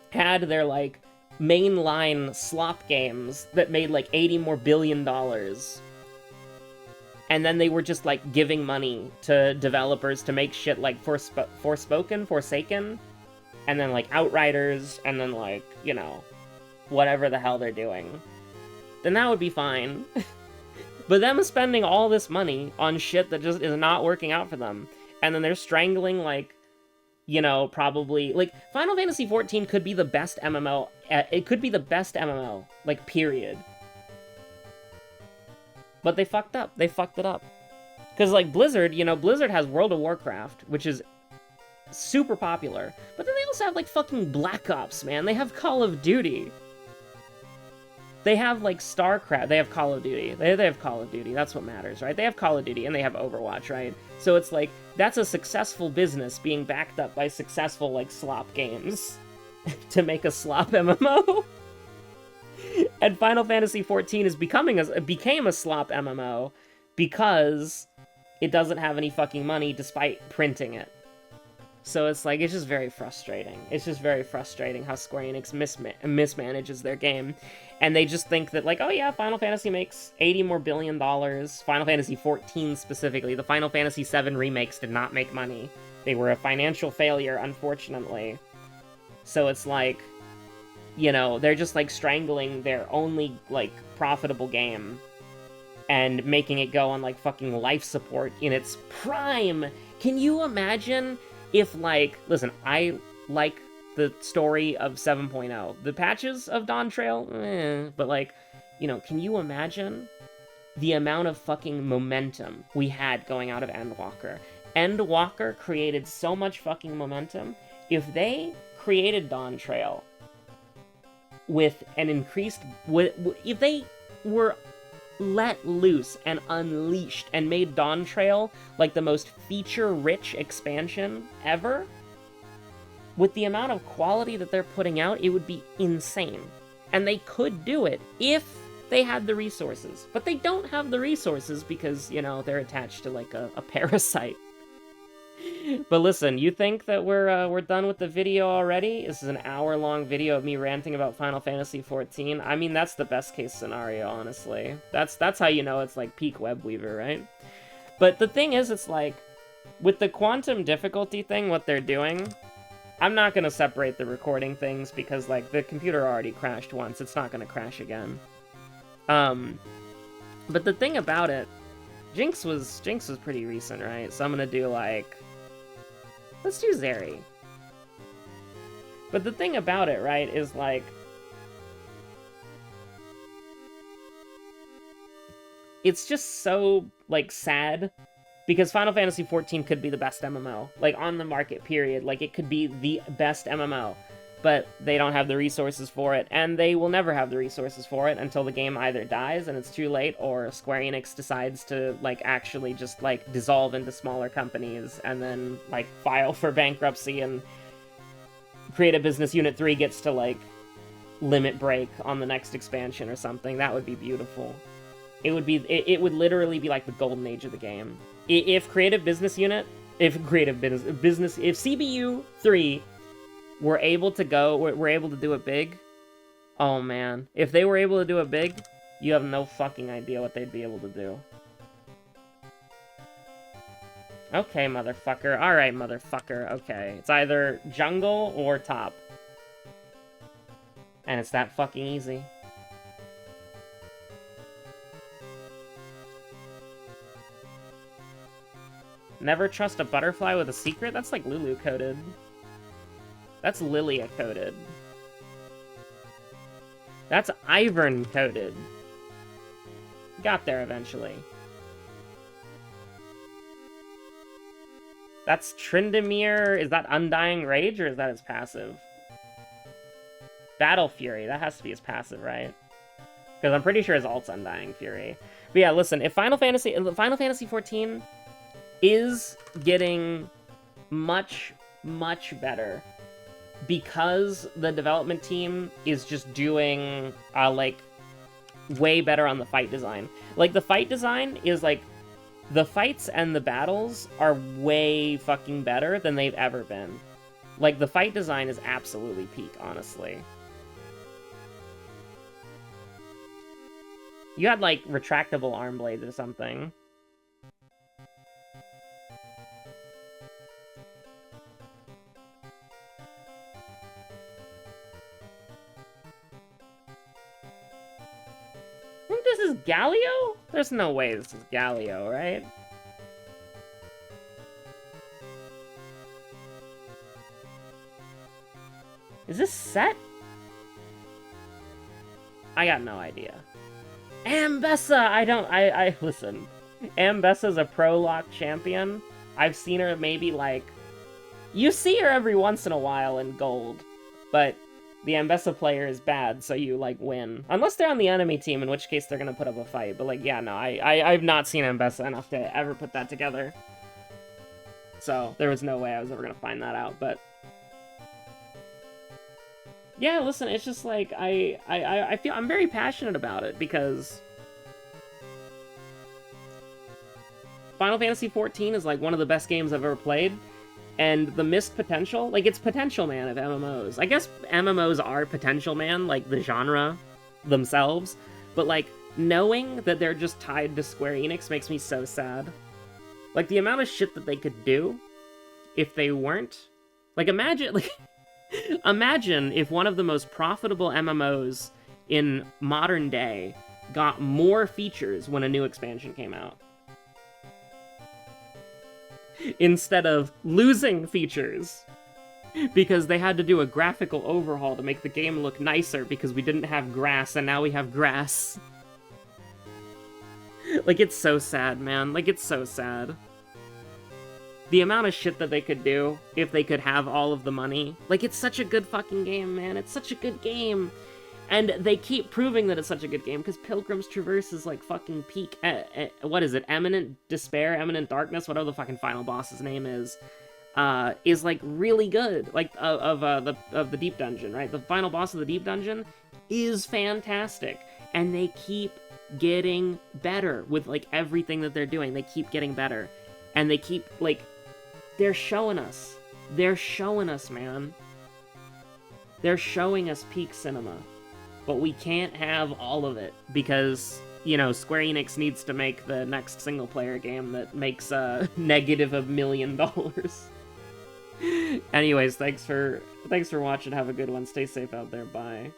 Speaker 1: had their, like, mainline slop games that made, like, $80 billion more, and then they were just, like, giving money to developers to make shit like Forsaken, and then, like, Outriders, and then, like, you know, whatever the hell they're doing, then that would be fine. But them spending all this money on shit that just is not working out for them, and then they're strangling, like, you know, probably, like, Final Fantasy XIV could be the best MMO, it could be the best MMO, like, period. But they fucked up. They fucked it up. Because, like, Blizzard, you know, Blizzard has World of Warcraft, which is super popular. But then they also have, like, fucking Black Ops, man. They have Call of Duty. They have, like, StarCraft. They have Call of Duty. They have Call of Duty. That's what matters, right? They have Call of Duty, and they have Overwatch, right? So it's, like, that's a successful business being backed up by successful, like, slop games to make a slop MMO. And Final Fantasy XIV became a slop MMO because it doesn't have any fucking money despite printing it. So it's like, it's just very frustrating. It's just very frustrating how Square Enix mismanages their game. And they just think that, like, oh yeah, Final Fantasy makes $80 more billion. Final Fantasy XIV specifically. The Final Fantasy VII remakes did not make money. They were a financial failure, unfortunately. So it's like, you know, they're just, like, strangling their only, like, profitable game and making it go on, like, fucking life support in its prime. Can you imagine if, like, listen, I like the story of 7.0. The patches of Dawn Trail, but, like, you know, can you imagine the amount of fucking momentum we had going out of Endwalker? Endwalker created so much fucking momentum. If they created Dawn Trail with an increased... if they were let loose and unleashed and made Dawn Trail like the most feature-rich expansion ever, with the amount of quality that they're putting out, it would be insane. And they could do it if they had the resources. But they don't have the resources because, you know, they're attached to, like, a parasite. But listen, you think that we're done with the video already? This is an hour-long video of me ranting about Final Fantasy XIV. I mean, that's the best-case scenario, honestly. That's how you know it's, like, peak Webweaver, right? But the thing is, it's like, with the quantum difficulty thing, what they're doing, I'm not gonna separate the recording things because, like, the computer already crashed once. It's not gonna crash again. But the thing about it, Jinx was pretty recent, right? So I'm gonna do, like, let's do Zeri. But the thing about it, right, is, like, it's just so, like, sad, because Final Fantasy XIV could be the best MMO, like, on the market, period. Like, it could be the best MMO, but they don't have the resources for it, and they will never have the resources for it until the game either dies and it's too late, or Square Enix decides to, like, actually just, like, dissolve into smaller companies and then, like, file for bankruptcy, and Creative Business Unit 3 gets to, like, limit break on the next expansion or something. That would be beautiful. It would literally be like the golden age of the game. If CBU 3 were able to do it big, oh man. If they were able to do it big, you have no fucking idea what they'd be able to do. Okay, motherfucker. Alright, motherfucker. Okay. It's either jungle or top. And it's that fucking easy. Never trust a butterfly with a secret? That's like Lulu coded. That's Lilia coded. That's Ivern coded. Got there eventually. That's Tryndamere. Is that Undying Rage, or is that his passive? Battle Fury. That has to be his passive, right? Because I'm pretty sure his alt's Undying Fury. But yeah, listen, if Final Fantasy XIV is getting much, much better because the development team is just doing, like, way better on the fight design. Like, the fight design is, like, the fights and the battles are way fucking better than they've ever been. Like, the fight design is absolutely peak, honestly. You had, like, retractable arm blades or something. I think this is Galio? There's no way this is Galio, right? Is this set? I got no idea. Ambessa! Listen. Ambessa's a pro-lock champion. I've seen her maybe, like... You see her every once in a while in gold, but the Ambessa player is bad, so you, like, win. Unless they're on the enemy team, in which case they're gonna put up a fight. But, like, yeah, no, I've not seen Ambessa enough to ever put that together. So, there was no way I was ever gonna find that out, but... Yeah, listen, it's just like, I feel, I'm very passionate about it, because Final Fantasy XIV is, like, one of the best games I've ever played, and the missed potential, like, it's potential, man, of MMOs. I guess MMOs are potential, man, like, the genre themselves, but, like, knowing that they're just tied to Square Enix makes me so sad. Like, the amount of shit that they could do if they weren't... Like, imagine, like... Imagine if one of the most profitable MMOs in modern day got more features when a new expansion came out, instead of losing features because they had to do a graphical overhaul to make the game look nicer because we didn't have grass and now we have grass. Like, it's so sad, man. Like, it's so sad. The amount of shit that they could do if they could have all of the money. Like, it's such a good fucking game, man. It's such a good game. And they keep proving that it's such a good game, because Pilgrim's Traverse is, like, fucking peak... what is it? Eminent Despair? Eminent Darkness? Whatever the fucking final boss's name is, like, really good. Like, of the Deep Dungeon, right? The final boss of the Deep Dungeon is fantastic. And they keep getting better with, like, everything that they're doing. They keep getting better. And they keep, like... They're showing us. They're showing us, man. They're showing us peak cinema. But we can't have all of it, because, you know, Square Enix needs to make the next single-player game that makes a negative $1 million. Anyways, thanks for watching. Have a good one. Stay safe out there. Bye.